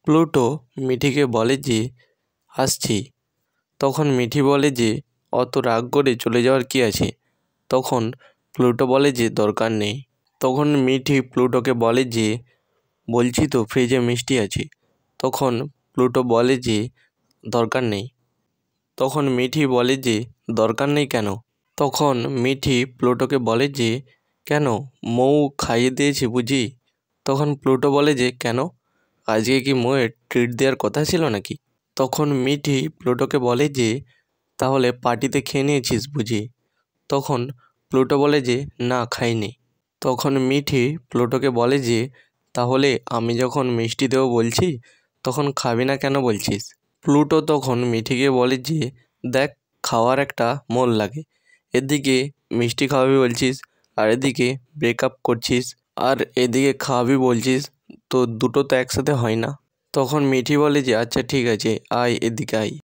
Pluto মিঠিকে বলে যে আসছি। তখন মিঠি বলে যে অত রাগ করে চলে যাওয়ার কী আছে। তখন প্লুটো বলে যে দরকার নেই। তখন মিঠি প্লুটোকে বলে যে বলছি তো ফ্রিজে মিষ্টি আছে। তখন প্লুটো বলে যে দরকার নেই। তখন মিঠি বলে যে দরকার নেই কেন? তখন মিঠি প্লুটোকে বলে যে কেন, মৌ খাইয়ে দিয়েছি বুঝি? তখন প্লুটো বলে যে কেন, আজকে কি মৌয়ের ট্রিট দেওয়ার কথা ছিল নাকি? তখন মিঠি প্লুটোকে বলে যে তাহলে পার্টিতে খেয়ে নিয়েছিস বুঝি? তখন প্লুটো বলে যে না, খাইনি। তখন মিঠি প্লুটোকে বলে যে তাহলে আমি যখন মিষ্টি দেবো বলছি তখন খাবি না কেন বলছিস? প্লুটো তখন মিঠিকে বলে যে দেখ, খাওয়ার একটা মন লাগে, এদিকে মিষ্টি খাওয়াবি বলছিস আর এদিকে ব্রেকআপ করছিস আর এদিকে খাওয়াবি বলছিস, তো দুটো তো একসাথে হয় না। তখন মিঠি বলে যে আচ্ছা ঠিক আছে, আয় এদিকে আয়।